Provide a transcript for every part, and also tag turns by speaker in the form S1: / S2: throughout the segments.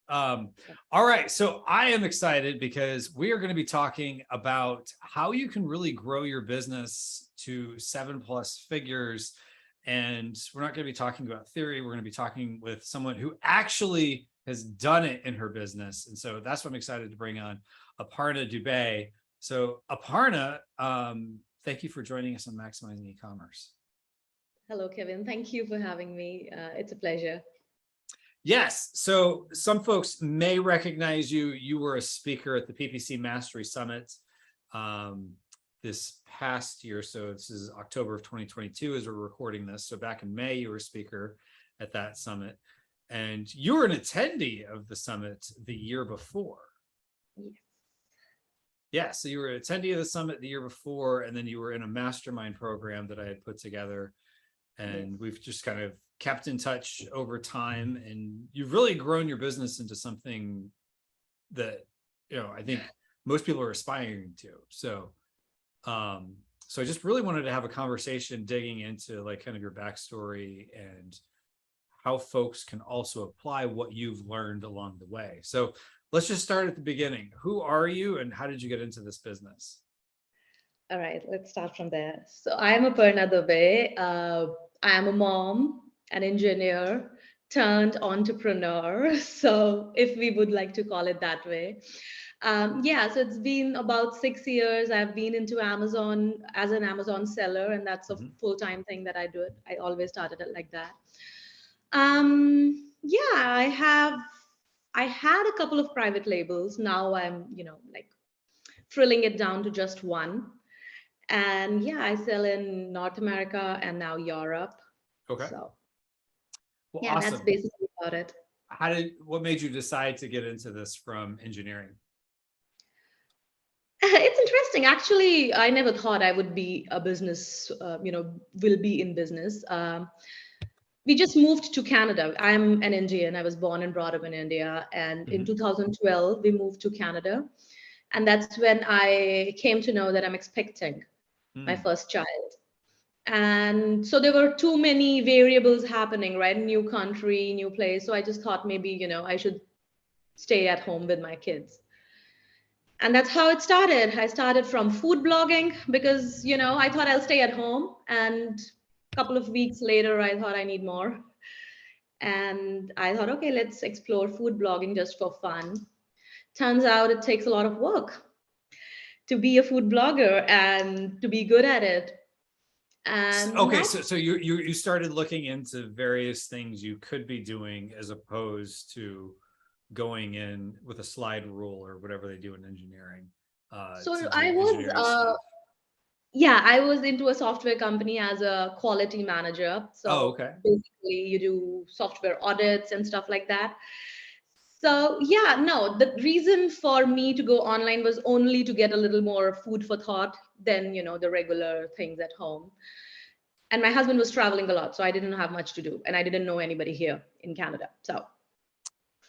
S1: All right. So I am excited because we are going to be talking about how you can really grow your business to 7+ figures. And we're not going to be talking about theory. We're going to be talking with someone who actually has done it in her business. And so that's what I'm excited to bring on, Aparna Dubey. So Aparna, thank you for joining us on Maximizing E-commerce.
S2: Hello, Kevin. Thank you for having me. It's a pleasure.
S1: Yes. So some folks may recognize you. You were a speaker at the PPC Mastery Summit this past year. So this is October of 2022 as we're recording this. So back in May, you were a speaker at that summit. And you were an attendee of the summit the year before.
S2: Yes.
S1: Yeah. So you were an attendee of the summit the year before, and then you were in a mastermind program that I had put together. And
S2: Yes.
S1: we've just kind of kept in touch over time, and you've really grown your business into something that, I think most people are aspiring to. So I just really wanted to have a conversation digging into like kind of your backstory and how folks can also apply what you've learned along the way. So let's just start at the beginning. Who are you and how did you get into this business?
S2: All right, let's start from there. So I'm Aparna Dubey. I am a mom, an engineer, turned entrepreneur. So if we would like to call it that way. Yeah, so it's been about 6 years. I've been into Amazon as an Amazon seller, and that's a
S1: Mhm.
S2: full-time thing that I do. I always started it like that. Yeah, I had a couple of private labels. Now I'm, like frilling it down to just one. And yeah, I sell in North America and now Europe.
S1: Okay.
S2: So
S1: Well,
S2: yeah, that's
S1: awesome.
S2: basically about it.
S1: What made you decide to get into this from engineering?
S2: It's interesting. Actually, I never thought I would be a business, will be in business. We just moved to Canada. I'm an Indian. I was born and brought up in India. And in
S1: Mhm.
S2: 2012, we moved to Canada. And that's when I came to know that I'm expecting my
S1: Mm.
S2: first child. And so there were too many variables happening, right? New country, new place. So I just thought maybe, I should stay at home with my kids. And that's how it started. I started from food blogging because, I thought I'll stay at home. And a couple of weeks later, I thought I need more. And I thought, okay, let's explore food blogging just for fun. Turns out it takes a lot of work to be a food blogger and to be good at it. And
S1: Okay,
S2: that's
S1: so you started looking into various things you could be doing as opposed to going in with a slide rule or whatever they do in engineering to
S2: so
S1: do
S2: I was
S1: engineering stuff.
S2: yeah, I was into a software company as a quality manager.
S1: Oh,
S2: So
S1: okay.
S2: basically, you do software audits and stuff like that. So, yeah, no, the reason for me to go online was only to get a little more food for thought than, the regular things at home. And my husband was traveling a lot, so I didn't have much to do, and I didn't know anybody here in Canada. So,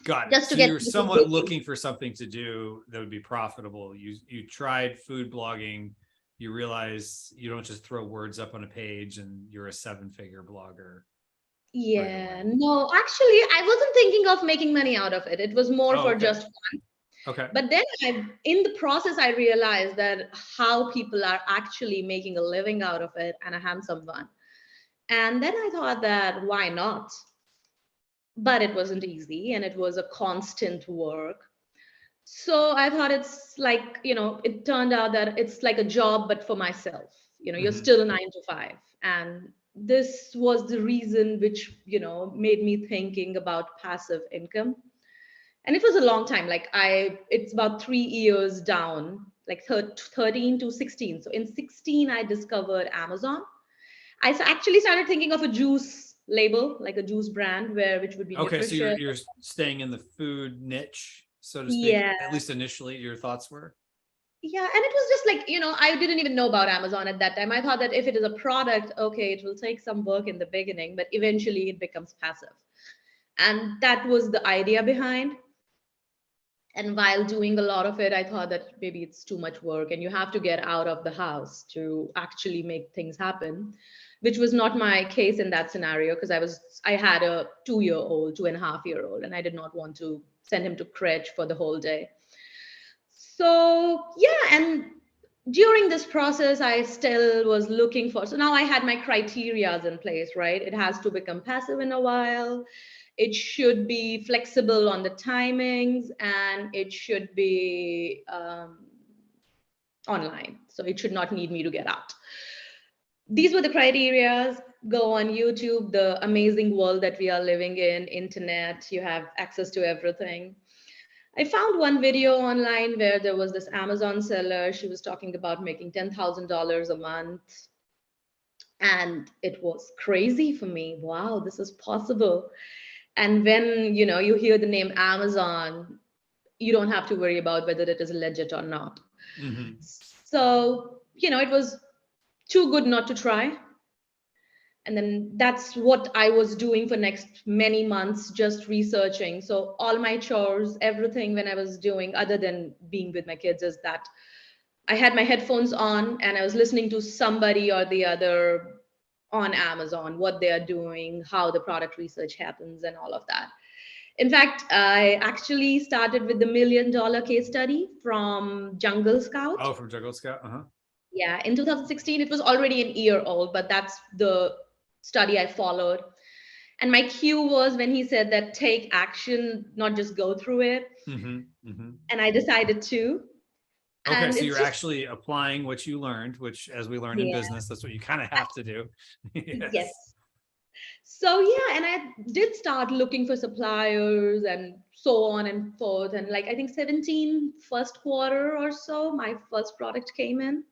S1: Got it.
S2: just to
S1: So
S2: get
S1: you're
S2: people
S1: somewhat
S2: busy.
S1: looking for something to do that would be profitable. You tried food blogging. You realize you don't just throw words up on a page and you're a 7-figure blogger right
S2: Yeah,
S1: away.
S2: no, actually, I wasn't thinking of making money out of it. It was more
S1: Oh,
S2: for
S1: okay.
S2: just
S1: Okay.
S2: But then in the process, I realized that how people are actually making a living out of it and a handsome one. And then I thought that why not? But it wasn't easy and it was a constant work. So I thought it's like, it turned out that it's like a job, but for myself. You're
S1: Hmm.
S2: still a 9 to 5. And this was the reason which, made me thinking about passive income. And it was a long time, like it's about 3 years down, like 13 to 16. So in 16 I discovered Amazon. Actually started thinking of a juice label, like a juice brand, which would be
S1: Okay, so you're
S2: nutritious.
S1: you're staying in the food niche, so to speak.
S2: Yeah.
S1: At least initially, your thoughts were.
S2: Yeah, and it was just like, I didn't even know about Amazon at that time. I thought that if it is a product, okay, it will take some work in the beginning, but eventually it becomes passive. And that was the idea behind. And while doing a lot of it, I thought that maybe it's too much work and you have to get out of the house to actually make things happen, which was not my case in that scenario because I had a 2-year-old, 2.5-year-old, and I did not want to send him to crèche for the whole day. So yeah, and during this process, I still was looking for. So now I had my criterias in place, right? It has to become passive in a while. It should be flexible on the timings, and it should be online. So it should not need me to get out. These were the criterias. Go on YouTube, the amazing world that we are living in, internet, you have access to everything. I found one video online where there was this Amazon seller. She was talking about making $10,000 a month. And it was crazy for me. Wow, this is possible. And when you hear the name Amazon, you don't have to worry about whether it is legit or not.
S1: Mm-hmm.
S2: So, it was too good not to try. And then that's what I was doing for next many months, just researching. So all my chores, everything when I was doing other than being with my kids, is that I had my headphones on and I was listening to somebody or the other on Amazon, what they are doing, how the product research happens, and all of that. In fact, I actually started with the $1 million case study from Jungle Scout.
S1: Oh, from Jungle Scout. Uh-huh.
S2: Yeah, in 2016, it was already an year old, but that's the study I followed. And my cue was when he said that take action, not just go through it.
S1: Mm-hmm. Mm-hmm.
S2: And I decided to.
S1: Okay,
S2: And
S1: so
S2: it's
S1: you're
S2: just,
S1: actually applying what you learned, which, as we learn in
S2: yeah,
S1: business, that's what you kind of have to do.
S2: yes.
S1: Yes.
S2: So, yeah, and I did start looking for suppliers and so on and forth. And like, I think 17 first quarter or so, my first product came in.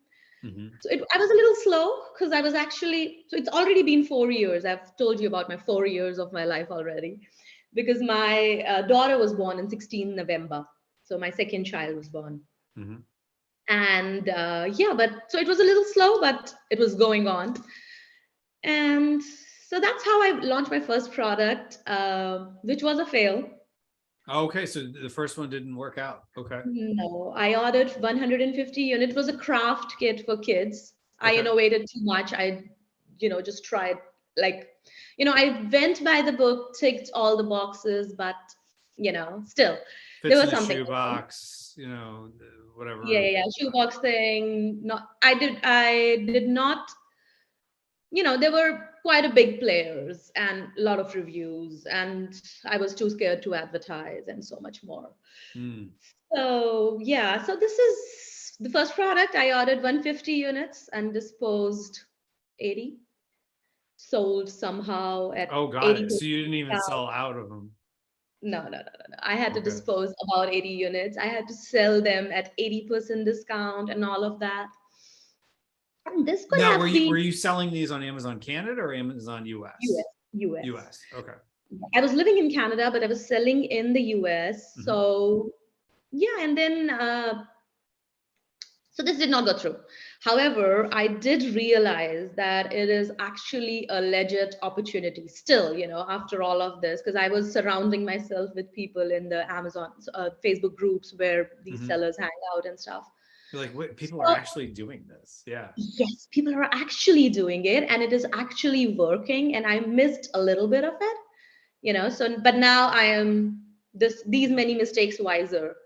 S1: Mm-hmm.
S2: So I was a little slow because I was actually, so it's already been 4 years. I've told you about my 4 years of my life already because my daughter was born in 16 November. So my second child was born.
S1: Mm-hmm.
S2: And yeah, but so it was a little slow, but it was going on. And so that's how I launched my first product, which was a fail.
S1: Okay, so the first one didn't work out. Okay.
S2: No, I ordered 150 units. It was a craft kit for kids. I
S1: Okay.
S2: innovated too much. I, just tried like, I went by the book, ticked all the boxes, but, still there
S1: Fits in
S2: was
S1: a
S2: something.
S1: shoebox,
S2: Yeah,
S1: whatever.
S2: yeah, yeah. Shoebox thing. Not, I did not, there were quite a big players and a lot of reviews, and I was too scared to advertise and so much more.
S1: Mm.
S2: So yeah, so this is the first product. I ordered 150 units and disposed 80. Sold somehow at
S1: Oh, got
S2: 80%
S1: it. So you didn't even
S2: discount.
S1: sell out of them.
S2: No, no, no, no, no. I had to
S1: Okay.
S2: dispose about 80 units. I had to sell them at 80% discount and all of that. And this could
S1: Now, were
S2: have
S1: you
S2: been
S1: were you selling these on Amazon Canada or Amazon US?
S2: US, US.
S1: US. Okay.
S2: I was living in Canada, but I was selling in the US.
S1: Mm-hmm.
S2: So yeah, and then so this did not go through. However, I did realize that it is actually a legit opportunity still, after all of this, because I was surrounding myself with people in the Amazon, Facebook groups where these
S1: Mm-hmm.
S2: sellers hang out and stuff.
S1: You're like, wait, people are
S2: So,
S1: actually doing this. Yeah.
S2: yes, people are actually doing it and it is actually working. And I missed a little bit of it, so, but now I am these many mistakes wiser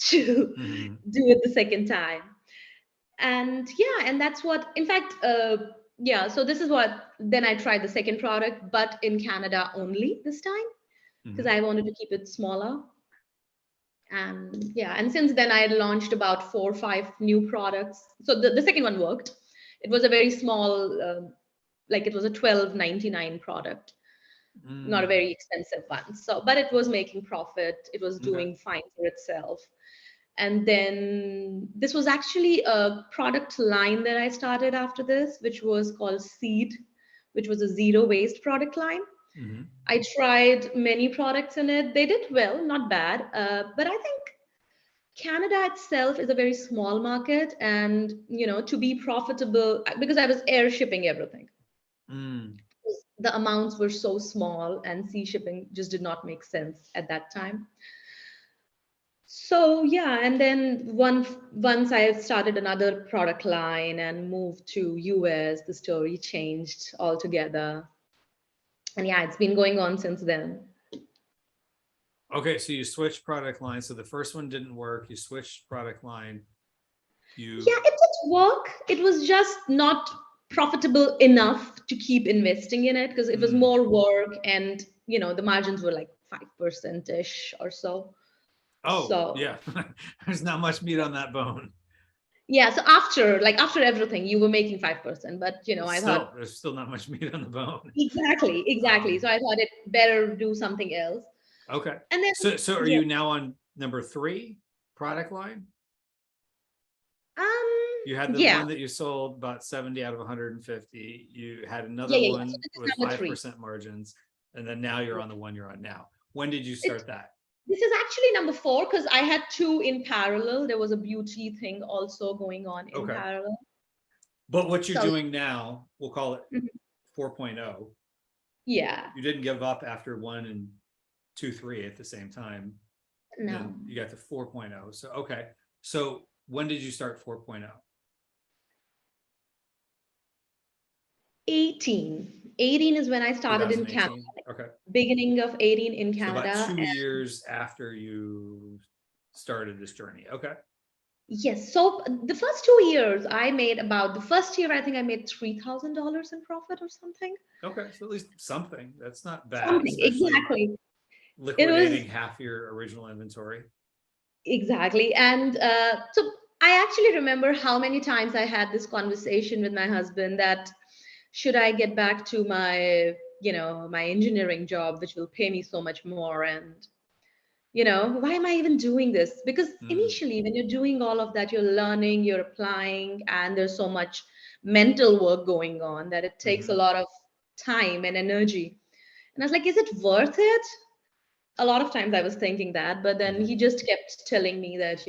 S2: to
S1: Mm-hmm.
S2: do it the second time. And yeah, and that's what, in fact, yeah, so this is what, then I tried the second product, but in Canada only this time, because
S1: Mm-hmm.
S2: I wanted to keep it smaller. And yeah, and since then I had launched about 4 or 5 new products. So the second one worked. It was a very small, like it was a 12.99 product, not a
S1: Mm.
S2: very expensive one. So, but it was making profit. It was
S1: Okay.
S2: doing fine for itself. And then this was actually a product line that I started after this, which was called Seed, which was a zero waste product line.
S1: Mm-hmm.
S2: I tried many products in it. They did well, not bad. But I think Canada itself is a very small market. And, to be profitable, because I was air shipping everything,
S1: Mm.
S2: the amounts were so small and sea shipping just did not make sense at that time. So yeah, and then once I started another product line and moved to US, the story changed altogether. And yeah, it's been going on since then.
S1: Okay, so you switched product line. So the first one didn't work. You switched product line.
S2: Yeah, it did work. It was just not profitable enough to keep investing in it because it was
S1: Mm.
S2: more work and, the margins were like 5%-ish or so.
S1: Oh,
S2: So,
S1: yeah. There's not much meat on that bone.
S2: yeah, so after everything, you were making 5%, but, I thought,
S1: There's still not much meat on the bone.
S2: exactly, exactly. So
S1: Um,
S2: I thought it better do something else.
S1: okay.
S2: And then,
S1: So are
S2: yeah,
S1: you now on number 3 product line? You had the
S2: yeah,
S1: one that you sold about 70 out of 150. You had
S2: yeah,
S1: another
S2: yeah, yeah. So
S1: one
S2: this is
S1: with
S2: number three.
S1: 5% margins. And then now you're on the one you're on now. When did you
S2: It,
S1: start that?
S2: this is actually number four because I had two in parallel. There was a beauty thing also going on in
S1: Okay.
S2: parallel.
S1: But what you're
S2: So,
S1: doing now, we'll call it
S2: mhm,
S1: 4.0.
S2: yeah,
S1: You didn't give up after 1 and 2, 3 at the same time.
S2: no,
S1: Then you got to 4.0. So, okay. So when did you start 4.0?
S2: 18. 18 is when I started in Canada,
S1: 2018. Okay.
S2: beginning of 18 in
S1: So about
S2: Canada.
S1: 2 years after you started this journey. Okay.
S2: Yes. So the first 2 years, I made about the first year, I think I made $3,000 in profit or something.
S1: Okay. So at least something. That's not bad,
S2: Something.
S1: especially
S2: Exactly. It was
S1: liquidating half your original inventory.
S2: exactly. And so I actually remember how many times I had this conversation with my husband that should I get back to my engineering job, which will pay me so much more? And why am I even doing this? Because
S1: Mm,
S2: initially, when you're doing all of that, you're learning, you're applying, and there's so much mental work going on that it takes a
S1: hmm
S2: lot of time and energy. And I was like, is it worth it? A lot of times I was thinking that, but then
S1: hmm
S2: he just kept telling me that,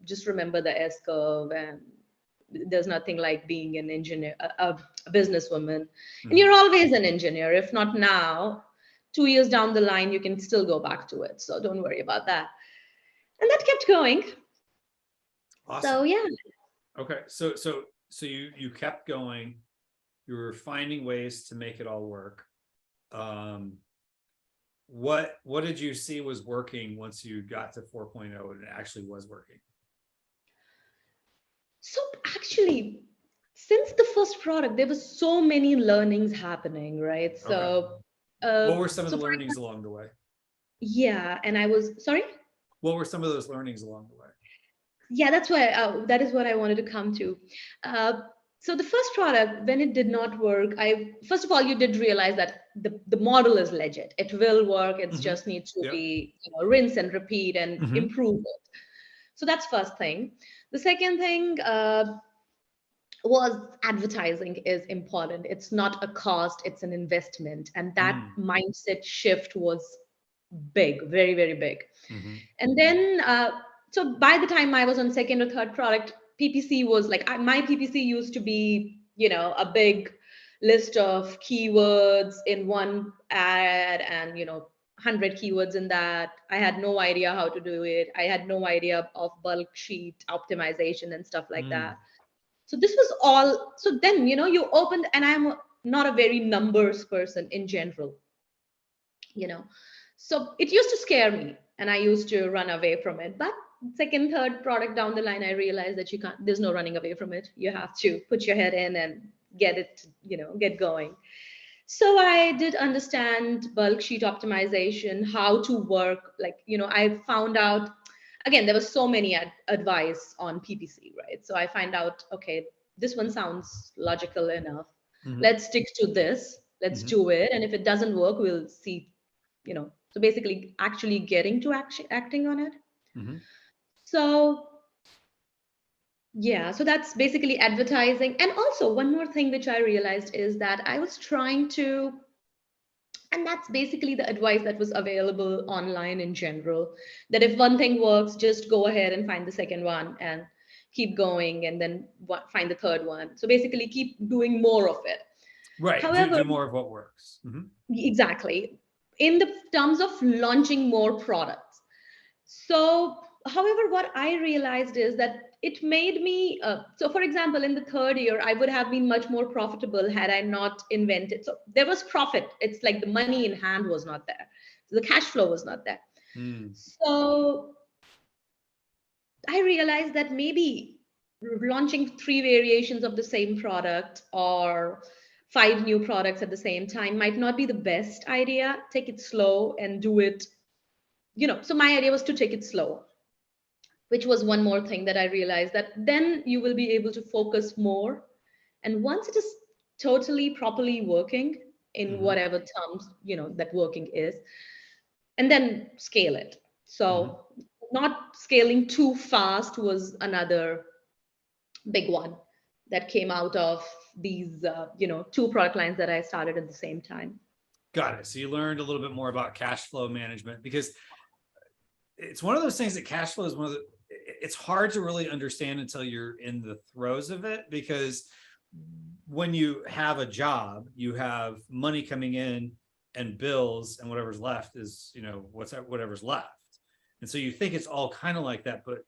S2: just remember the S curve and there's nothing like being an engineer, a businesswoman. And
S1: hmm
S2: you're always an engineer. If not now, 2 years down the line, you can still go back to it. So don't worry about that. And that kept going. So
S1: Awesome.
S2: yeah.
S1: Okay. So you kept going. You were finding ways to make it all work. Um, what did you see was working once you got to 4.0 and it actually was working?
S2: So actually, since the first product, there was so many learnings happening, right?
S1: Okay.
S2: So,
S1: What were some of
S2: so
S1: the
S2: for
S1: learnings
S2: example,
S1: along the way?
S2: yeah, and I was sorry.
S1: What were some of those learnings along the way?
S2: Yeah, that is what I wanted to come to. Uh, so the first product, when it did not work, I first of all you did realize that the model is legit. It will work. It
S1: Hmm.
S2: just needs to
S1: Yep.
S2: be rinse and repeat and
S1: Hmm.
S2: improve it. So that's first thing. The second thing was advertising is important. It's not a cost; it's an investment, and that
S1: Mm.
S2: mindset shift was big, very very big.
S1: Hmm.
S2: And then, so by the time I was on second or third product, PPC was like my PPC used to be, a big list of keywords in one ad and, 100 keywords in that. I had no idea how to do it. I had no idea of bulk sheet optimization and stuff like
S1: Mm.
S2: that. So this was all. So then, you opened, and I'm not a very numbers person in general, you know so it used to scare me and I used to run away from it, but second third product down the line I realized that you can't, there's no running away from it. You have to put your head in and get it, get going. So I did understand bulk sheet optimization, how to work, like, I found out, again, there was so many advice on PPC, right? So I find out, okay, this one sounds logical enough.
S1: Hmm.
S2: Let's stick to this. Let's
S1: Hmm.
S2: do it. And if it doesn't work, we'll see, so basically actually getting to acting on it.
S1: Hmm.
S2: So yeah, so that's basically advertising. And also one more thing which I realized is that I was trying to, and that's basically the advice that was available online in general, that if one thing works, just go ahead and find the second one and keep going, and then find the third one. So basically keep doing more of it.
S1: Right. Do
S2: However,
S1: do more of what works. Hmm.
S2: exactly, in the terms of launching more products. So, however, what I realized is that it made me, so for example, in the third year, I would have been much more profitable had I not invented. So there was profit. It's like the money in hand was not there. So the cash flow was not there.
S1: Mm.
S2: So I realized that maybe launching three variations of the same product or five new products at the same time might not be the best idea. Take it slow and do it, So my idea was to take it slow, which was one more thing that I realized, that then you will be able to focus more. And once it is totally properly working in
S1: Hmm.
S2: whatever terms, that working is, and then scale it.
S1: Hmm.
S2: So not scaling too fast was another big one that came out of these, two product lines that I started at the same time.
S1: Got it. So you learned a little bit more about cash flow management, because it's one of those things that cash flow is one of the, it's hard to really understand until you're in the throes of it, because when you have a job, you have money coming in and bills, and whatever's left is, whatever's left. And so you think it's all kind of like that, but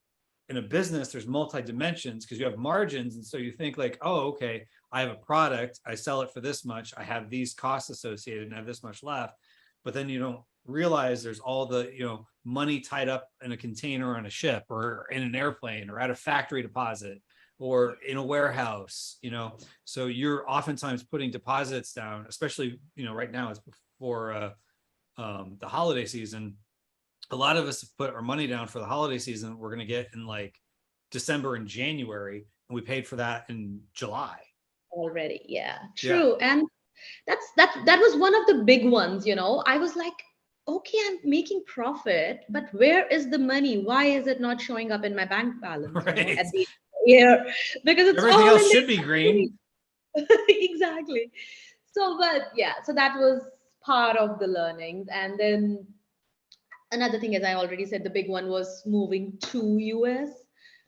S1: in a business, there's multi dimensions because you have margins. And so you think like, oh, okay, I have a product, I sell it for this much, I have these costs associated and I have this much left. But then you don't realize there's all the, money tied up in a container on a ship or in an airplane or at a factory deposit or in a warehouse, so you're oftentimes putting deposits down, especially, right now it's before the holiday season. A lot of us have put our money down for the holiday season we're going to get in like December and January, and we paid for that in July.
S2: Already. Yeah,
S1: Yeah.
S2: true. And that was one of the big ones. I was like, okay, I'm making profit, but where is the money? Why is it not showing up in my bank balance,
S1: Right.
S2: at the year? Because it's
S1: Everything
S2: all
S1: else
S2: in
S1: should be green.
S2: the exactly. So, but yeah, so that was part of the learnings. And then another thing, as I already said, the big one was moving to US.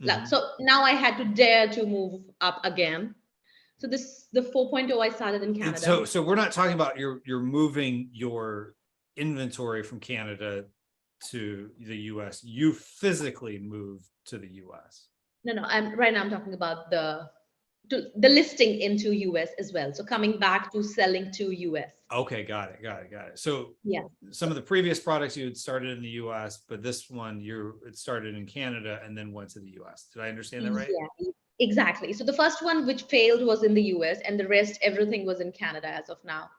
S1: Mm-hmm.
S2: So now I had to dare to move up again. So this the 4.0 I started in
S1: And
S2: Canada.
S1: so we're not talking about you're moving your inventory from Canada to the US. You physically moved to the US.
S2: No, I'm right now I'm talking about the listing into US as well. So coming back to selling to US.
S1: Okay, got it. So
S2: Yeah.
S1: some of the previous products you had started in the US, but this one it started in Canada and then went to the US. Did I understand that right?
S2: Yeah, exactly. So the first one which failed was in the US, and the rest, everything was in Canada as of now.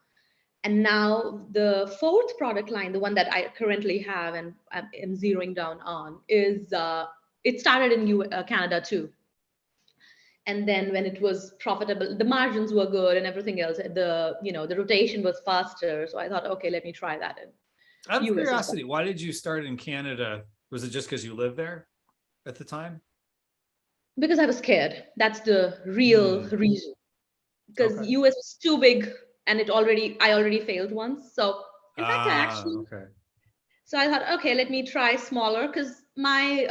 S2: And now the fourth product line, the one that I currently have and I'm zeroing down on, is it started in Canada too. And then when it was profitable, the margins were good and everything else, the rotation was faster. So I thought, okay, let me try that in
S1: Out of
S2: US as well.
S1: curiosity, why did you start in Canada? Was it just because you lived there at the time?
S2: Because I was scared. That's the real
S1: Hmm.
S2: reason. Because
S1: Okay.
S2: US was too big and I already failed once. So in fact,
S1: Okay.
S2: so I thought, okay, let me try smaller, because my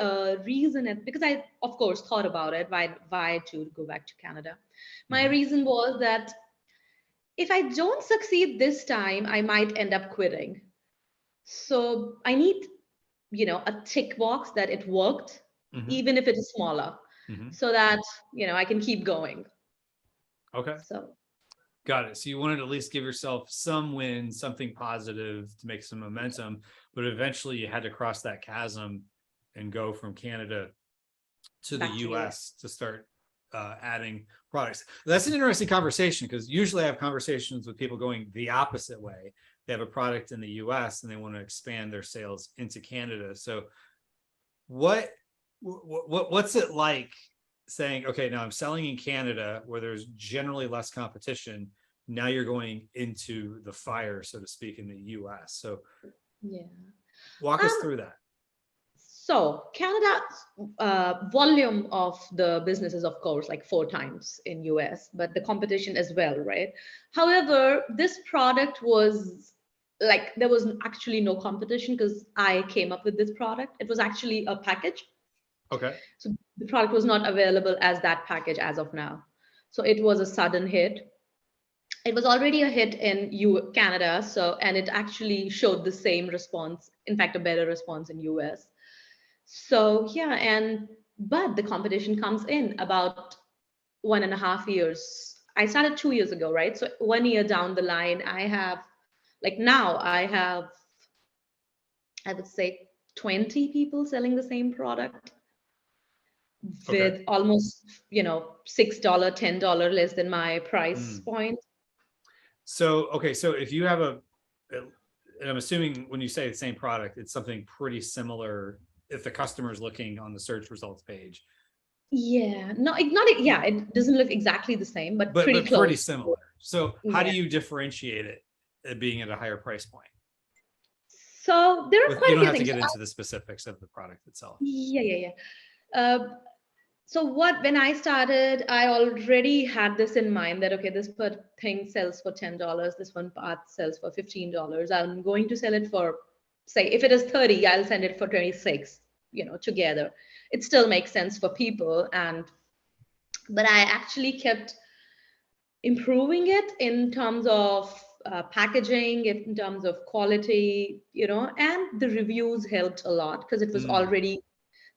S2: reason, because I, of course, thought about it, why to go back to Canada. My
S1: Hmm.
S2: reason was that if I don't succeed this time, I might end up quitting. So I need, a tick box that it worked,
S1: Hmm.
S2: even if it is smaller,
S1: Hmm.
S2: so that, I can keep going.
S1: Okay.
S2: So
S1: Got it. So you wanted to at least give yourself some win, something positive to make some momentum, but eventually you had to cross that chasm and go from Canada to the
S2: back to US.
S1: US to start adding products. That's an interesting conversation, because usually I have conversations with people going the opposite way. They have a product in the US and they want to expand their sales into Canada. So what's it like saying, okay, now I'm selling in Canada where there's generally less competition. Now you're going into the fire, so to speak, in the US. So
S2: Yeah.
S1: walk us
S2: Um,
S1: through that.
S2: So Canada's volume of the business is, of course, like four times in US, but the competition as well, right? However, this product was like there was actually no competition because I came up with this product. It was actually a package.
S1: Okay.
S2: So the product was not available as that package as of now. So it was a sudden hit. It was already a hit in Canada, so and it actually showed the same response, in fact, a better response in US. So yeah, and but the competition comes in about 1.5 years. I started 2 years ago, right? So 1 year down the line, I have like now I have, I would say, 20 people selling the same product
S1: Okay.
S2: with almost, $6, $10 less than my price
S1: Mm.
S2: point.
S1: So, okay. So if you have and I'm assuming when you say the same product, it's something pretty similar if the customer is looking on the search results page,
S2: Yeah, no, yeah, it doesn't look exactly the same, but
S1: but
S2: pretty
S1: pretty
S2: close.
S1: similar. So how do
S2: Yeah.
S1: you differentiate it being at a higher price point?
S2: So there are
S1: With
S2: quite
S1: you
S2: a
S1: don't
S2: few
S1: have to
S2: things.
S1: get into the specifics of the product itself.
S2: Yeah, yeah, yeah. So when I started, I already had this in mind that, okay, this thing sells for $10, this one part sells for $15. I'm going to sell it for, say, if it is 30, I'll send it for 26, together. It still makes sense for people. But I actually kept improving it in terms of packaging, in terms of quality, and the reviews helped a lot because it was
S1: Mm.
S2: already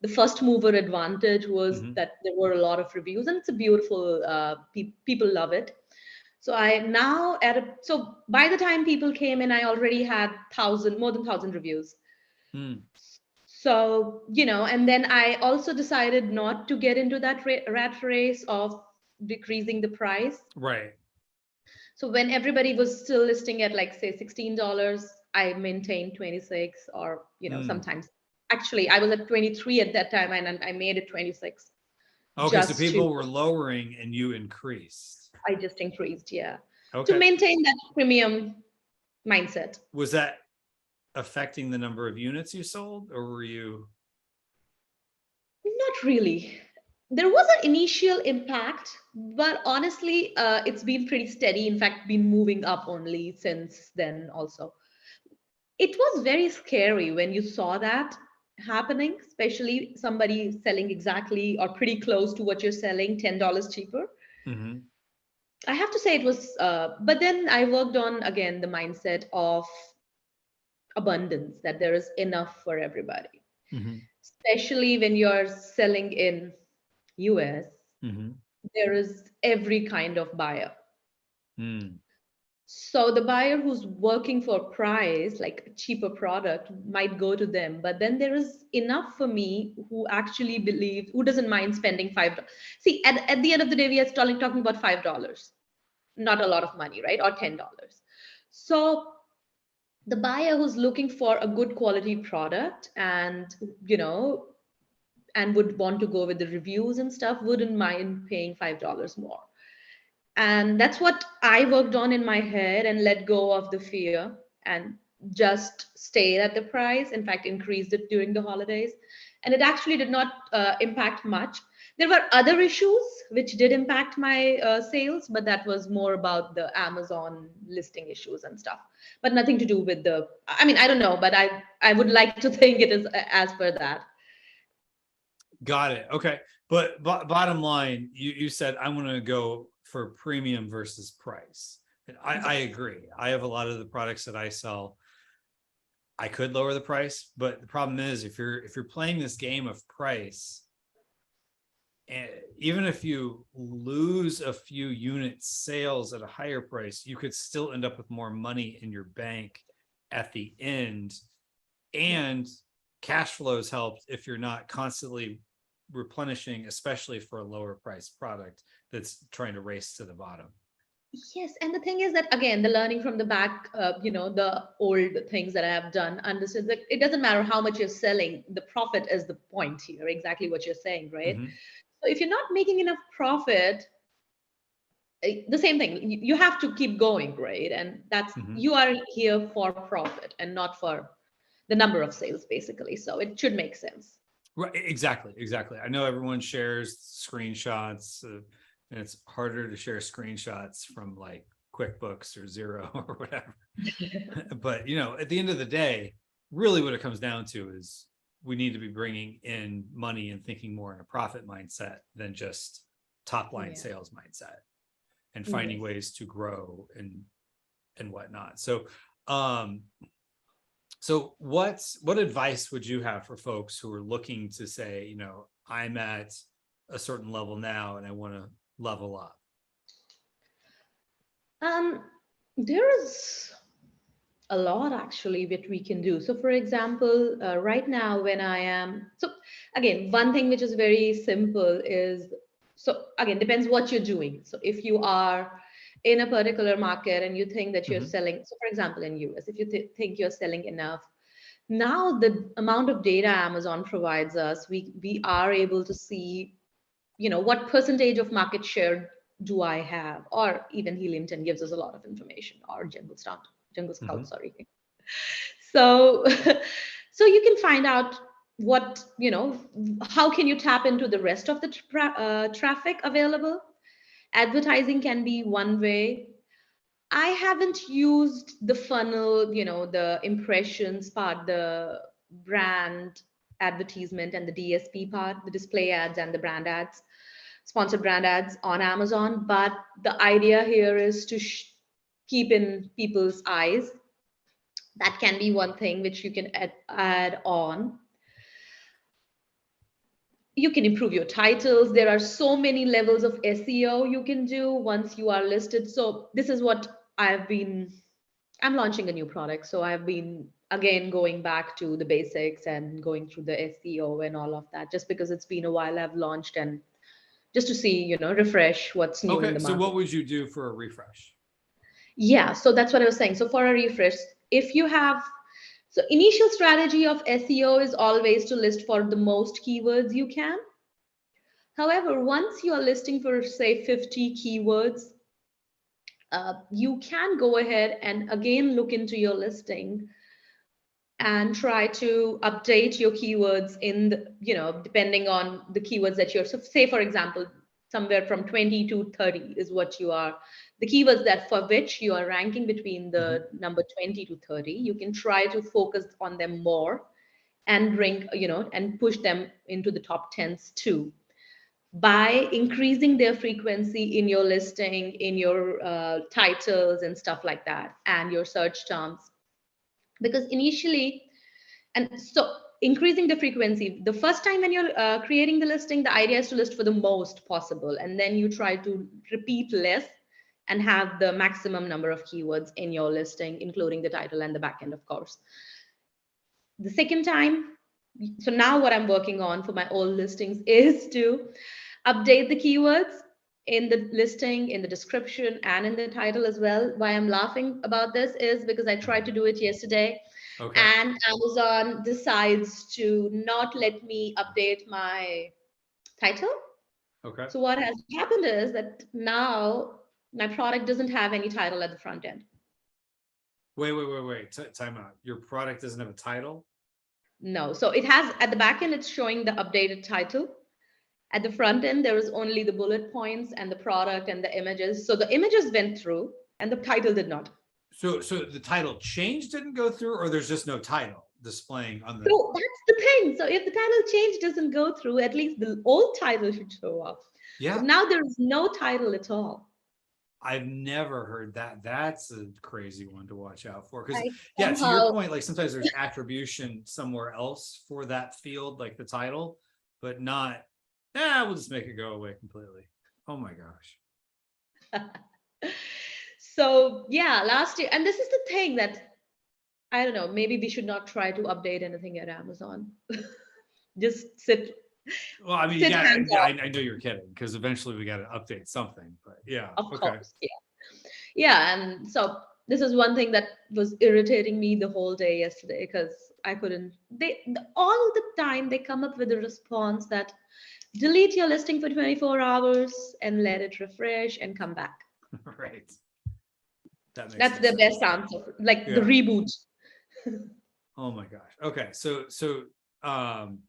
S2: the first mover advantage was
S1: Hmm.
S2: that there were a lot of reviews, and it's a beautiful, people love it. So I now so by the time people came in, I already had more than 1,000 reviews.
S1: Mm.
S2: So, and then I also decided not to get into that rat race of decreasing the price.
S1: Right.
S2: So when everybody was still listing at, like, say, $16, I maintained 26, or,
S1: Mm.
S2: sometimes actually I was at 23 at that time, and I made it 26,
S1: Okay. So
S2: just to,
S1: people were lowering and you increased.
S2: I just increased, yeah, to
S1: Okay.
S2: maintain that premium mindset.
S1: Was that affecting the number of units you sold, or were you?
S2: Not really. There was an initial impact, but honestly, it's been pretty steady. In fact, been moving up only since then also. It was very scary when you saw that happening, especially somebody selling exactly or pretty close to what you're selling, $10 cheaper.
S1: Mm-hmm.
S2: I have to say it was, but then I worked on, again, the mindset of abundance, that there is enough for everybody,
S1: Mm-hmm.
S2: especially when you're selling in US.
S1: Mm-hmm.
S2: There is every kind of buyer.
S1: Mm.
S2: So the buyer who's working for price, like a cheaper product, might go to them. But then there is enough for me who actually believe, who doesn't mind spending $5. See, at the end of the day, we are talking about $5, not a lot of money, right? Or $10. So the buyer who's looking for a good quality product, and, and would want to go with the reviews and stuff, wouldn't mind paying $5 more. And that's what I worked on in my head, and let go of the fear, and just stayed at the price. In fact, increased it during the holidays. And it actually did not impact much. There were other issues which did impact my sales, but that was more about the Amazon listing issues and stuff, but nothing to do with I mean, I don't know, but I would like to think it is as per that.
S1: Got it. Okay. But bottom line, you said I want to go for premium versus price. And I
S2: Yes.
S1: agree. I have a lot of the products that I sell. I could lower the price, but the problem is if you're playing this game of price, and even if you lose a few unit sales at a higher price, you could still end up with more money in your bank at the end.
S2: Yeah.
S1: And cash flows helped if you're not constantly replenishing, especially for a lower price product that's trying to race to the bottom.
S2: Yes, and the thing is that, again, the learning from the back, the old things that I have done, understood that it doesn't matter how much you're selling, the profit is the point here, exactly what you're saying, right?
S1: Mm-hmm.
S2: So if you're not making enough profit, the same thing, you have to keep going, right? And
S1: Mm-hmm.
S2: you are here for profit and not for the number of sales, basically. So it should make sense.
S1: Right, exactly. I know everyone shares screenshots, and it's harder to share screenshots from like QuickBooks or Zero or whatever. But at the end of the day, really what it comes down to is we need to be bringing in money and thinking more in a profit mindset than just top line
S2: Yeah.
S1: sales mindset, and finding
S2: Yes.
S1: ways to grow and whatnot. Um, so what advice would you have for folks who are looking to say, I'm at a certain level now and I want to level up?
S2: Um, there is a lot actually that we can do. So, for example, right now when I am, so again, one thing which is very simple is, so again, depends what you're doing. So, if you are in a particular market and you think that you're
S1: Mhm.
S2: selling, so for example, in US, if you think you're selling enough, now the amount of data Amazon provides us, we are able to see, what percentage of market share do I have, or even Heliumton gives us a lot of information, or Jungle Scout,
S1: Mhm.
S2: sorry. So, so you can find out what, how can you tap into the rest of the traffic available. Advertising can be one way. I haven't used the funnel, the impressions part, the brand advertisement and the DSP part, the display ads and the brand ads, sponsored brand ads on Amazon. But the idea here is to keep in people's eyes. That can be one thing which you can add on. You can improve your titles. There are so many levels of SEO you can do once you are listed. So this is what I'm launching a new product. So I've been again going back to the basics and going through the SEO and all of that, just because it's been a while I've launched, and just to see, refresh what's new in
S1: Okay,
S2: the
S1: so
S2: market.
S1: what would you do for a refresh?
S2: Yeah, so that's what I was saying. So for a refresh, if you have, so initial strategy of SEO is always to list for the most keywords you can. However, once you are listing for, say, 50 keywords, you can go ahead and again look into your listing and try to update your keywords in the, depending on the keywords that you're, so say for example, somewhere from 20 to 30 is what you are, the keywords that for which you are ranking between
S1: Mhm.
S2: the number 20 to 30, you can try to focus on them more and rank, and push them into the top 10s too, by increasing their frequency in your listing, in your titles and stuff like that, and your search terms. Because initially, and so increasing the frequency, the first time when you're creating the listing, the idea is to list for the most possible, and then you try to repeat less and have the maximum number of keywords in your listing, including the title and the backend, of course. The second time, so now what I'm working on for my old listings is to update the keywords in the listing, in the description, and in the title as well. Why I'm laughing about this is because I tried to do it yesterday,
S1: Okay.
S2: and Amazon decides to not let me update my title.
S1: Okay.
S2: So what has happened is that now my product doesn't have any title at the front end.
S1: Wait. Time out. Your product doesn't have a title?
S2: No. So it has at the back end, it's showing the updated title. At the front end, there is only the bullet points and the product and the images. So the images went through and the title did not.
S1: So the title change didn't go through, or there's just no title displaying on the.
S2: So that's the thing. So if the title change doesn't go through, at least the old title should show up. But
S1: Yeah,
S2: now there is no title at all.
S1: I've never heard that. That's a crazy one to watch out for. Because
S2: I
S1: yeah, to your
S2: somehow,
S1: point, like sometimes there's attribution somewhere else for that field, like the title, but not. Yeah, we'll just make it go away completely. Oh my gosh.
S2: so yeah, last year, and this is the thing that I don't know, maybe we should not try to update anything at Amazon. Just
S1: Well, I mean, you
S2: sit
S1: got.
S2: hands
S1: Yeah,
S2: off,
S1: I know you're kidding because eventually we got to update something. But yeah,
S2: of
S1: okay.
S2: course. Yeah. Yeah, and so this is one thing that was irritating me the whole day yesterday because I couldn't. All the time they come up with a response that delete your listing for 24 hours and let it refresh and come back.
S1: Right. That makes
S2: That's
S1: no
S2: the
S1: sense.
S2: best answer, like the
S1: Yeah.
S2: reboot.
S1: Oh my gosh. Okay. So um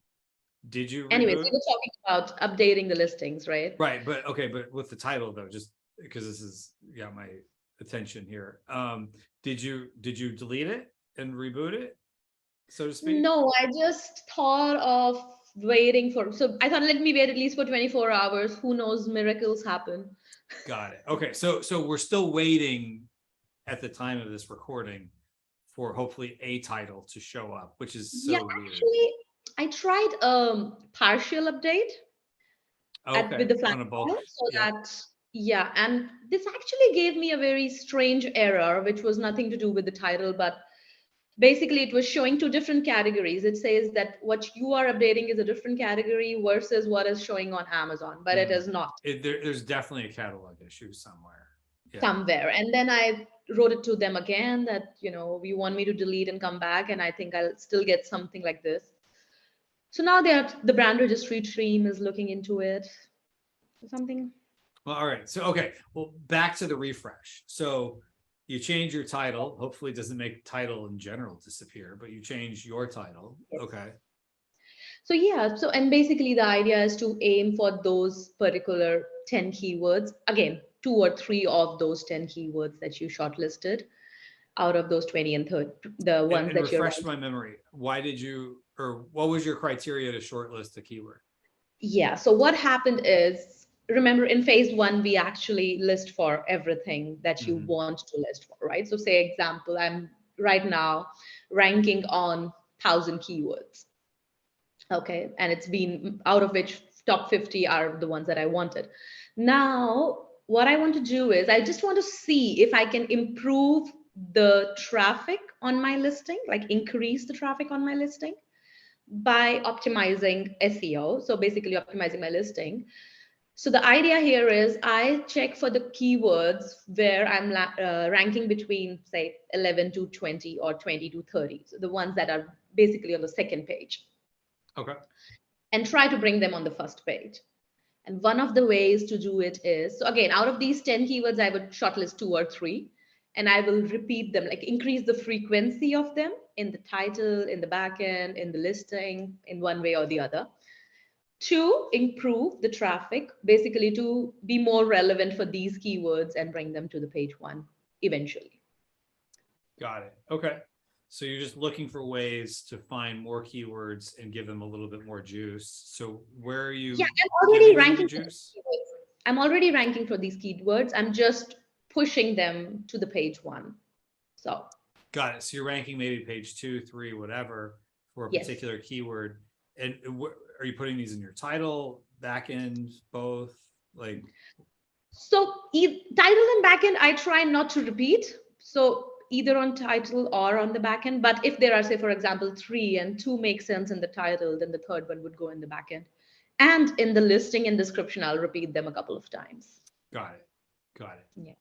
S1: did you
S2: Anyways,
S1: reboot?
S2: we were talking about updating the listings, right?
S1: Right, but okay, but with the title though, just because this is got my attention here. Did you delete it and reboot it, so to speak?
S2: No, I just thought of waiting for, so I thought let me wait at least for 24 hours. Who knows, miracles happen.
S1: Got it. Okay, so we're still waiting at the time of this recording for hopefully a title to show up, which is
S2: Yeah,
S1: so weird.
S2: actually, I tried a partial update with
S1: Okay,
S2: the flat
S1: on a bulk.
S2: file so
S1: Yep.
S2: that, yeah, and this actually gave me a very strange error, which was nothing to do with the title, but basically it was showing two different categories. It says that what you are updating is a different category versus what is showing on Amazon, but it is not.
S1: There's definitely a catalog issue somewhere. Yeah.
S2: Somewhere. And then I wrote it to them again that, you want me to delete and come back, and I think I'll still get something like this. So now the brand registry team is looking into it or something.
S1: Well, all right. So, okay. Well, back to the refresh. So you change your title. Hopefully it doesn't make title in general disappear, but you change your title.
S2: Yes.
S1: Okay.
S2: So yeah, and basically the idea is to aim for those particular 10 keywords. Again, 2 or 3 of those 10 keywords that you shortlisted out of those 20 and 30, the ones
S1: And
S2: that you're
S1: refresh my memory. Why did you, or what was your criteria to shortlist a keyword?
S2: Yeah. So what happened is, remember in phase 1, we actually list for everything that you want to list for, right? So say example, I'm right now ranking on 1,000 keywords. Okay. And it's been out of which top 50 are the ones that I wanted. Now, what I want to do is I just want to see if I can improve the traffic on my listing, like increase the traffic on my listing by optimizing SEO. So basically optimizing my listing. So the idea here is I check for the keywords where I'm ranking between say 11 to 20 or 20 to 30. So the ones that are basically on the second page.
S1: Okay.
S2: And try to bring them on the first page. And one of the ways to do it is, so again, out of these 10 keywords, I would shortlist 2 or 3, and I will repeat them, like increase the frequency of them in the title, in the backend, in the listing, in one way or the other, to improve the traffic, basically to be more relevant for these keywords and bring them to the page 1 eventually.
S1: Got it. Okay. So you're just looking for ways to find more keywords and give them a little bit more juice. So where are you?
S2: Yeah, I'm already ranking
S1: the juice?
S2: I'm already ranking for these keywords. I'm just pushing them to the page 1. So
S1: got it. So you're ranking maybe page 2, 3, whatever for a particular keyword. And are you putting these in your title, backend, both? Like,
S2: so title and backend, I try not to repeat. So either on title or on the backend. But if there are, say, for example, 3 and 2 make sense in the title, then the third one would go in the backend. And in the listing and description, I'll repeat them a couple of times.
S1: Got it. Got it.
S2: Yeah.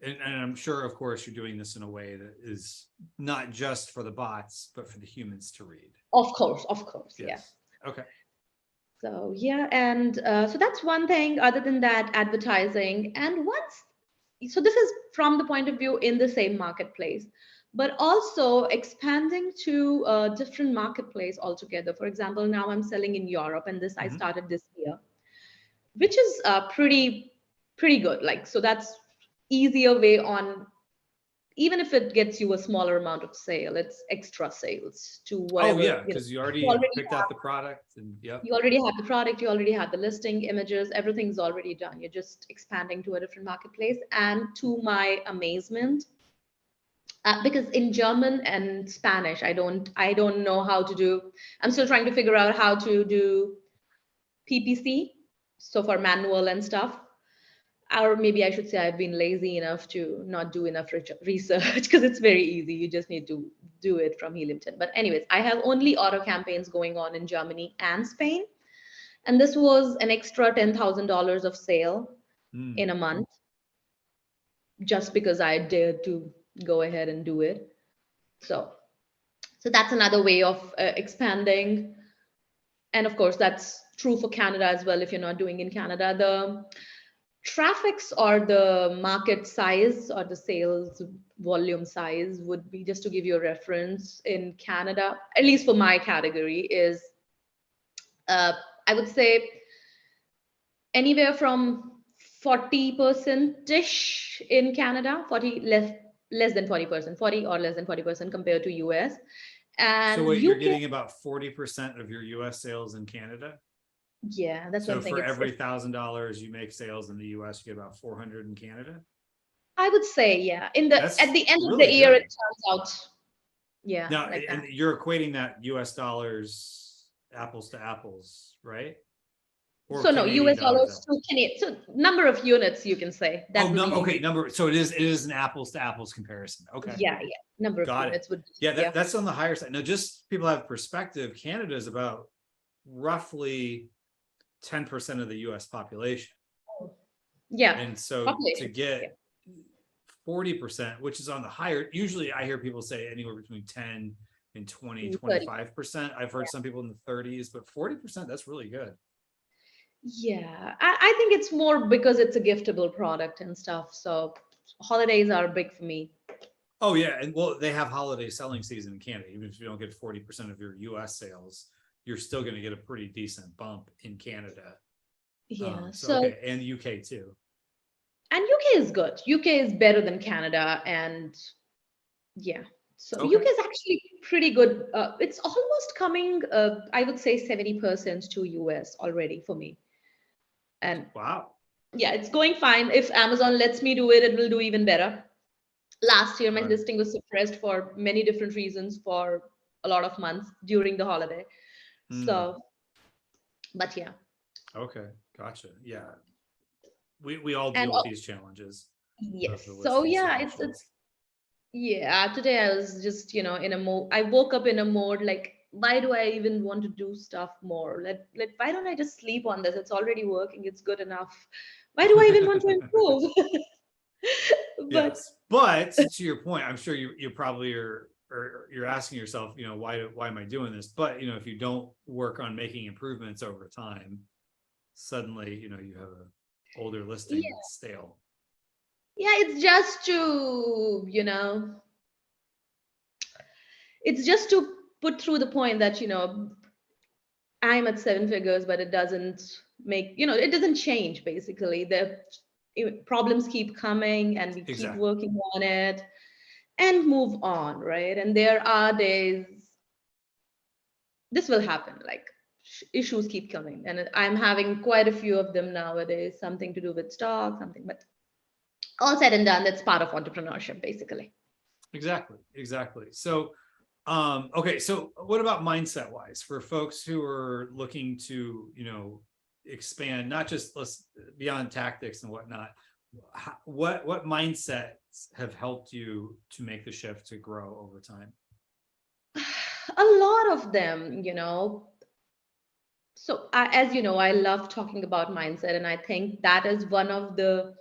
S1: And I'm sure, of course, you're doing this in a way that is not just for the bots, but for the humans to read.
S2: Of course.
S1: Yes.
S2: Yeah.
S1: Okay.
S2: So yeah, and so that's one thing. Other than that, advertising. And so this is from the point of view in the same marketplace, but also expanding to a different marketplace altogether. For example, now I'm selling in Europe, and I started this year, which is pretty good. Like, so that's easier way on. Even if it gets you a smaller amount of sale, it's extra sales to whatever.
S1: Oh yeah, because you already picked out the product, and
S2: you already have the product, you already have the listing, images, everything's already done. You're just expanding to a different marketplace. And to my amazement, because in German and Spanish, I don't know how to do. I'm still trying to figure out how to do PPC, so for manual and stuff. Or maybe I should say I've been lazy enough to not do enough research, because it's very easy. You just need to do it from Helium 10. But anyways, I have only auto campaigns going on in Germany and Spain. And this was an extra $10,000 of sale in a month, just because I dared to go ahead and do it. So that's another way of expanding. And of course, that's true for Canada as well. If you're not doing in Canada, the traffics or the market size or the sales volume size would be, just to give you a reference, in Canada, at least for my category, is I would say anywhere from 40%-ish in Canada, 40 less than 40%, 40 or less than 40% compared to US. And
S1: so wait,
S2: UK,
S1: you're getting about 40% of your US sales in Canada?
S2: Yeah, that's
S1: so
S2: one thing.
S1: For every $1,000 you make sales in the US, you get about 400 in Canada.
S2: I would say, yeah. At the end of the year, it turns out, yeah.
S1: Now,
S2: like
S1: and you're equating that US dollars apples to apples, right? or
S2: So no, US
S1: Canadian dollars
S2: dollars
S1: apples?
S2: to Canadian. So number of units, you can say that
S1: Oh,
S2: would be
S1: number. Okay,
S2: easy.
S1: number. So it is an apples to apples comparison. Okay,
S2: Yeah, yeah. Number of
S1: got it.
S2: units would,
S1: Yeah,
S2: yeah.
S1: that's on the higher side. Now, just people have perspective. Canada is about roughly 10% of the U.S. population,
S2: Yeah.
S1: and so to
S2: Population. Yeah.
S1: get 40%, which is on the higher, usually I hear people say anywhere between 10 and 20,
S2: 30.
S1: 25%. I've heard some people in the 30s, but 40%, that's really good.
S2: Yeah. I think it's more because it's a giftable product and stuff. So holidays are big for me.
S1: Oh yeah, and well, they have holiday selling season in Canada. Even if you don't get 40% of your US sales, you're still going to get a pretty decent bump in Canada.
S2: Yeah.
S1: So
S2: So,
S1: okay, and the UK too.
S2: and UK is good. UK is better than Canada. And yeah. So UK
S1: Okay.
S2: is actually pretty good. It's almost coming, I would say 70% to US already for me. And
S1: Wow.
S2: yeah, it's going fine. If Amazon lets me do it, it will do even better. Last year, my
S1: Got it.
S2: listing was suppressed for many different reasons for a lot of months during the holiday.
S1: Hmm.
S2: So, but yeah.
S1: Okay, gotcha. Yeah, we all
S2: And
S1: deal with these challenges
S2: yes.
S1: of the
S2: So
S1: listing
S2: yeah, it's
S1: submissions.
S2: yeah. Today I was just, in a mode. I woke up in a mode like, why do I even want to do stuff more? Why don't I just sleep on this? It's already working. It's good enough. Why do I even want to improve? But
S1: Yes, but to your point, I'm sure you probably are, or you're asking yourself, why am I doing this? But if you don't work on making improvements over time, suddenly you have a older listing
S2: yeah,
S1: that's stale.
S2: yeah, it's just to put through the point that, I'm at seven figures, but it doesn't it doesn't change basically. The problems keep coming and we keep
S1: Exactly.
S2: working on it and move on, right? And there are days this will happen, like issues keep coming. And I'm having quite a few of them nowadays, something to do with stock, something, but all said and done, that's part of entrepreneurship, basically.
S1: Exactly. So, okay. So what about mindset wise for folks who are looking to, expand, not just beyond tactics and whatnot? What mindsets have helped you to make the shift to grow over time?
S2: A lot of them, so as you know, I love talking about mindset, and I think that is one of the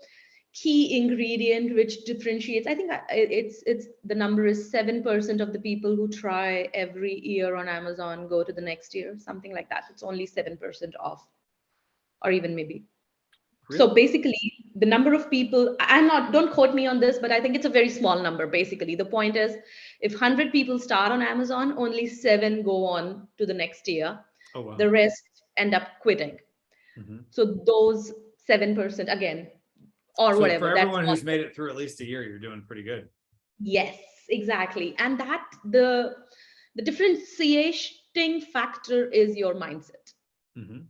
S2: key ingredient which differentiates. I think it's the number is 7% of the people who try every year on Amazon go to the next year, something like that. It's only 7% off, or even maybe. So
S1: Really?
S2: basically, the number of people, I'm not, don't quote me on this, but I think it's a very small number. Basically, the point is, if 100 people start on Amazon, only seven go on to the next year.
S1: Oh
S2: The
S1: wow.
S2: rest end up quitting.
S1: Mhm.
S2: So those 7% again, or
S1: So for
S2: whatever, that's
S1: everyone
S2: one.
S1: who's made it through at least a year, you're doing pretty good.
S2: Yes, exactly. And that the differentiating factor is your mindset.
S1: Hmm.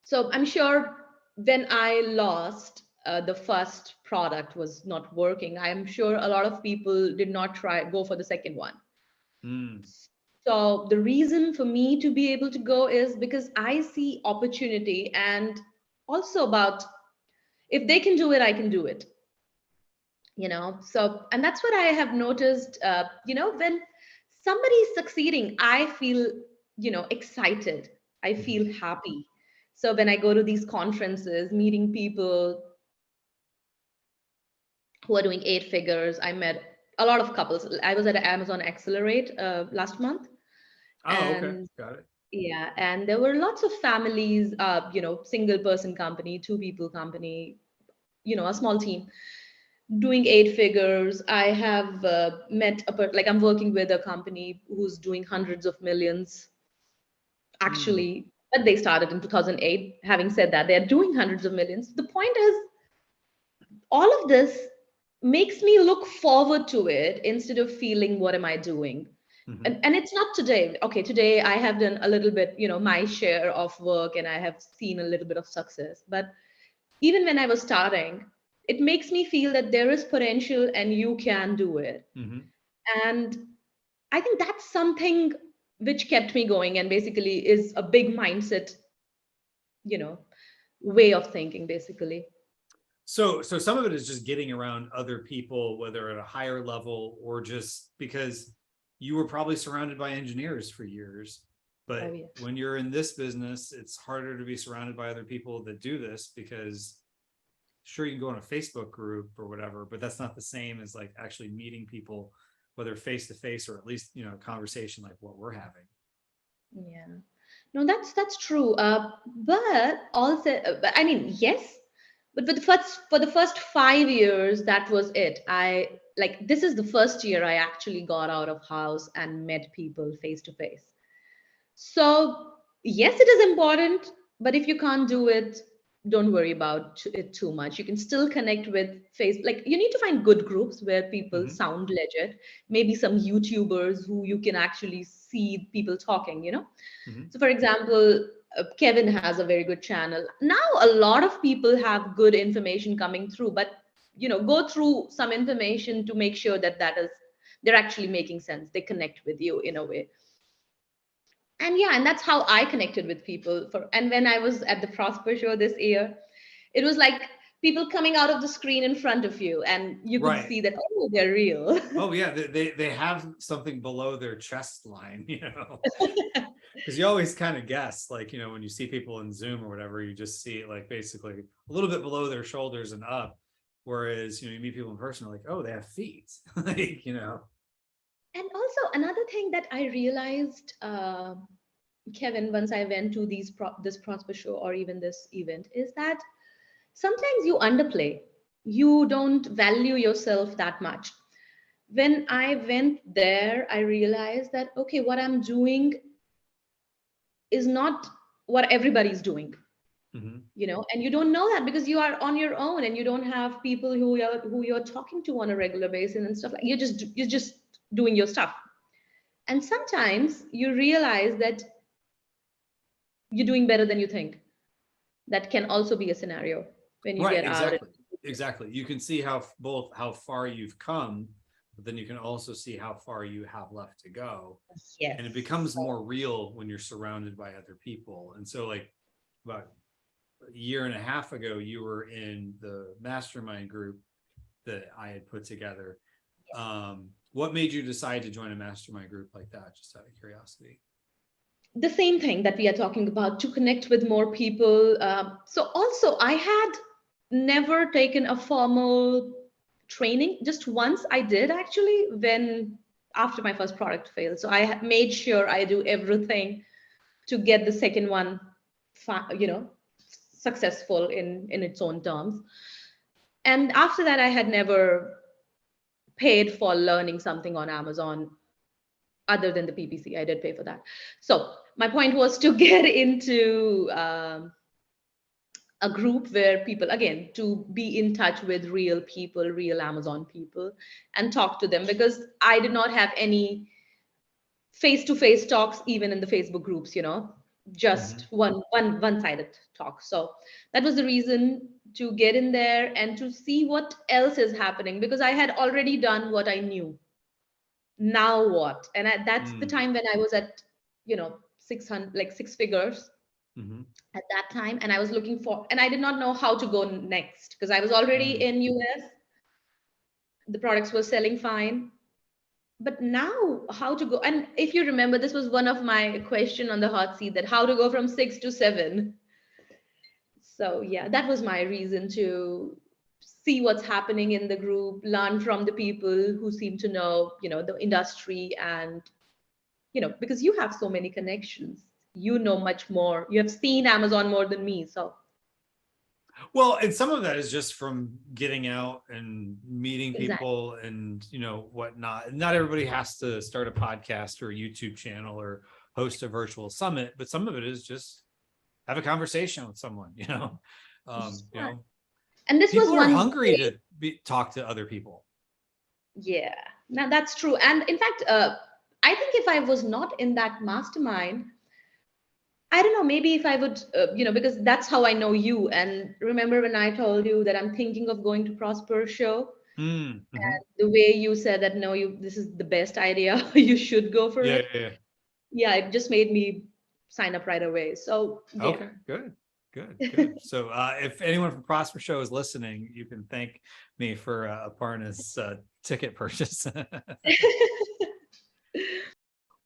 S2: So I'm sure when I lost the first product was not working, I'm sure a lot of people did not go for the second one.
S1: Mm.
S2: So the reason for me to be able to go is because I see opportunity, and also about if they can do it, I can do it. So, and that's what I have noticed. When somebody's succeeding, I feel excited. I
S1: Hmm.
S2: feel happy. So when I go to these conferences, meeting people who are doing eight figures, I met a lot of couples. I was at Amazon Accelerate last month,
S1: Oh, okay.
S2: and
S1: Got it.
S2: yeah, and there were lots of families, single person company, two people company, a small team doing eight figures. I have met like I'm working with a company who's doing hundreds of millions
S1: Mm.
S2: actually, but they started in 2008. Having said that, they're doing hundreds of millions. The point is, all of this makes me look forward to it instead of feeling, what am I doing?
S1: Hmm.
S2: And it's not today. Okay, today I have done a little bit, my share of work, and I have seen a little bit of success. But even when I was starting, it makes me feel that there is potential and you can do it.
S1: Hmm.
S2: And I think that's something which kept me going, and basically is a big mindset you know, way of thinking, basically.
S1: So some of it is just getting around other people, whether at a higher level or just because you were probably surrounded by engineers for years.
S2: Oh,
S1: But
S2: yeah.
S1: when you're in this business, it's harder to be surrounded by other people that do this because sure, you can go in a Facebook group or whatever, but that's not the same as like actually meeting people, whether face to face or at least, you know, a conversation like what we're having.
S2: Yeah. No, that's true. But also, but I mean, yes, but for the first 5 years, that was it. This is the first year I actually got out of house and met people face to face. So, yes, it is important, but if you can't do it, don't worry about it too much. You can still connect with face. Like, you need to find good groups where people
S1: Mm-hmm.
S2: sound legit. Maybe some YouTubers who you can actually see people talking,
S1: Mm-hmm.
S2: So, for example, Kevin has a very good channel. Now, a lot of people have good information coming through, but go through some information to make sure that they're actually making sense. They connect with you in a way. And yeah, and that's how I connected with people. And when I was at the Prosper show this year, it was like people coming out of the screen in front of you, and you could
S1: Right.
S2: see that, oh, they're real.
S1: Oh yeah, they have something below their chest line, you know, because you always kind of guess, like, you know, when you see people in Zoom or whatever, you just see it like basically a little bit below their shoulders and up. Whereas, you know, you meet people in person, like, oh, they have feet, like, you know.
S2: And also another thing that I realized, Kevin, once I went to this Prosper show or even this event, is that sometimes you underplay. You don't value yourself that much. When I went there, I realized that, okay, what I'm doing is not what everybody's doing,
S1: Mm-hmm.
S2: and you don't know that because you are on your own and you don't have people who you're talking to on a regular basis and stuff like you're just doing your stuff. And sometimes you realize that you're doing better than you think. That can also be a scenario when you
S1: Right,
S2: get out.
S1: exactly. Exactly. You can see how both how far you've come, but then you can also see how far you have left to go. And it
S2: Yes.
S1: becomes more real when you're surrounded by other people. And so like about a year and a half ago, you were in the mastermind group that I had put together. What made you decide to join a mastermind group like that, just out of curiosity?
S2: The same thing that we are talking about, to connect with more people. So also, I had never taken a formal training. Just once I did, actually, when after my first product failed. So I made sure I do everything to get the second one, successful in its own terms. And after that, I had never paid for learning something on Amazon other than the PPC. I did pay for that. So my point was to get into a group where people, again, to be in touch with real people, real Amazon people, and talk to them, because I did not have any face-to-face talks even in the Facebook groups,
S1: Mm-hmm.
S2: just one-sided talk. So that was the reason to get in there and to see what else is happening, because I had already done what I knew. Now what? And that's the
S1: Mm.
S2: time when I was at 600, like six figures
S1: Mm-hmm.
S2: at that time, and I was looking for, and I did not know how to go next because I was already
S1: Mm.
S2: in US. The products were selling fine, but now how to go? And if you remember, this was one of my question on the hot seat, that how to go from 6 to 7. So yeah, that was my reason to see what's happening in the group, learn from the people who seem to know, the industry, and because you have so many connections, much more. You have seen Amazon more than me. So
S1: Well, and some of that is just from getting out and meeting
S2: exactly.
S1: people and, you know, whatnot. Not everybody has to start a podcast or a YouTube channal or host a virtual summit, but some of it is just have a conversation with someone, you know. You
S2: Yeah.
S1: know,
S2: And this was
S1: people are
S2: one
S1: hungry
S2: great,
S1: to talk to other people.
S2: yeah. Now that's true. And in fact, I think if I was not in that mastermind, I don't know, maybe if I would, because that's how I know you. And remember when I told you that I'm thinking of going to Prosper show?
S1: Mm-hmm.
S2: The way you said that, no, this is the best idea, you should go for
S1: Yeah,
S2: it.
S1: yeah, yeah.
S2: Yeah, it just made me sign up right away. So yeah.
S1: Okay, good. Good, good. So if anyone from Prosper Show is listening, you can thank me for Aparna's ticket purchase.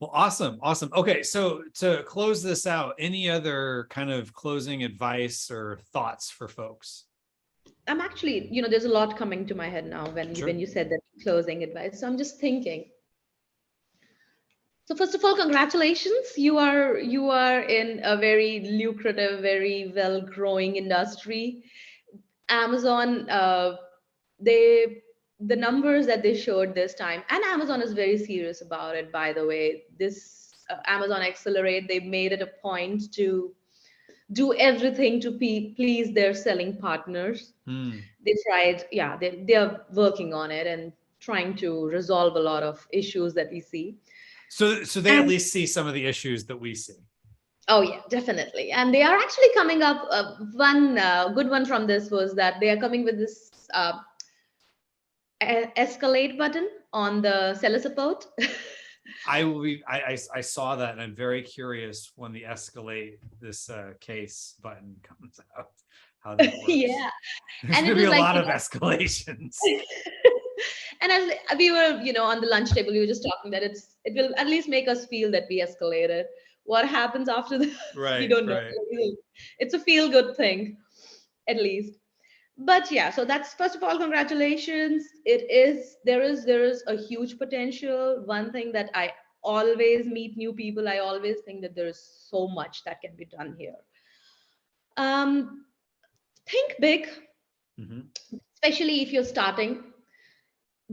S1: Well, awesome, awesome. Okay, so to close this out, any other kind of closing advice or thoughts for folks?
S2: I'm actually, there's a lot coming to my head now when
S1: Sure.
S2: when you said that closing advice. So I'm just thinking. So first of all, congratulations. You are in a very lucrative, very well growing industry. Amazon, they the numbers that they showed this time, and Amazon is very serious about it, by the way. This Amazon Accelerate, they made it a point to do everything to please their selling partners.
S1: Hmm.
S2: They tried, yeah, they are working on it and trying to resolve a lot of issues that we see.
S1: So they at
S2: And
S1: least see some of the issues that we see.
S2: oh yeah, definitely. And they are actually coming up. One good one from this was that they are coming with this escalate button on the seller support.
S1: I will be. I saw that, and I'm very curious when the escalate this case button comes out, how that works.
S2: Yeah,
S1: There's
S2: and
S1: going
S2: it
S1: to be
S2: was
S1: a
S2: like,
S1: lot of escalations.
S2: and as we were, on the lunch table, we were just talking that it will at least make us feel that we escalated. What happens after that, we
S1: Right,
S2: don't know.
S1: right.
S2: It's a feel good thing, at least. But yeah, so that's first of all, congratulations. There is a huge potential. One thing that I always meet new people, I always think that there is so much that can be done here. Um, think big,
S1: Mhm.
S2: especially if you're starting.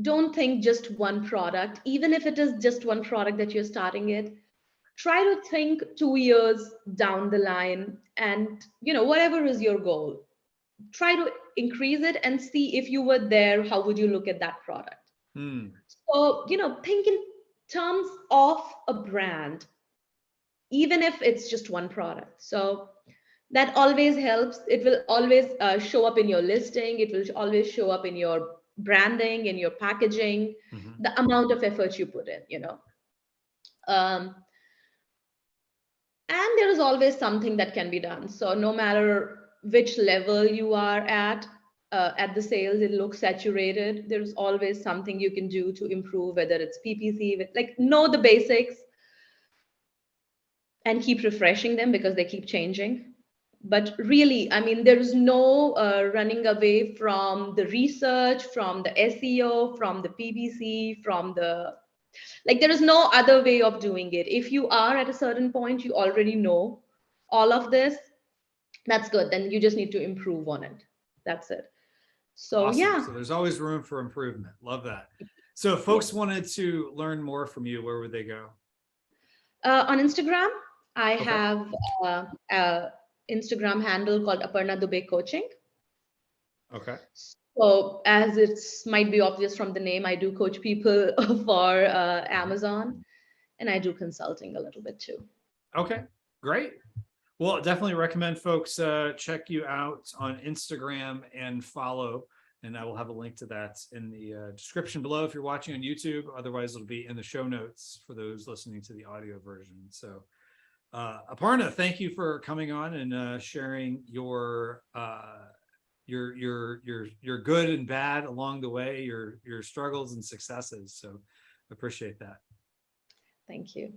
S2: Don't think just one product, even if it is just one product that you're starting it. Try to think 2 years down the line, and whatever is your goal, try to increase it and see if you were there, how would you look at that product.
S1: Hmm.
S2: So think in terms of a brand, even if it's just one product. So that always helps. It will always show up in your listing. It will always show up in your branding, in your packaging,
S1: Mhm.
S2: the amount of effort you put in. um, and there is always something that can be done. So no matter which level you are at the sales, it looks saturated, there's always something you can do to improve, whether it's PPC, like, know the basics and keep refreshing them because they keep changing. But really, I mean, there is no running away from the research, from the SEO, from the PPC, from the, like, there is no other way of doing it. If you are at a certain point, you already know all of this, that's good. Then you just need to improve on it. That's it. So
S1: Awesome.
S2: yeah,
S1: So there's always room for improvement. Love that. So if
S2: yeah.
S1: folks wanted to learn more from you, where would they go?
S2: On Instagram, I
S1: Okay.
S2: have a Instagram handle called Aparna Dubey Coaching.
S1: Okay.
S2: So as it's might be obvious from the name, I do coach people for Amazon, and I do consulting a little bit too.
S1: Okay. Great. Well, definitely recommend folks check you out on Instagram and follow. And I will have a link to that in the description below if you're watching on YouTube. Otherwise, it'll be in the show notes for those listening to the audio version. So, Aparna, thank you for coming on and sharing your good and bad along the way, your struggles and successes. So, appreciate that.
S2: Thank you.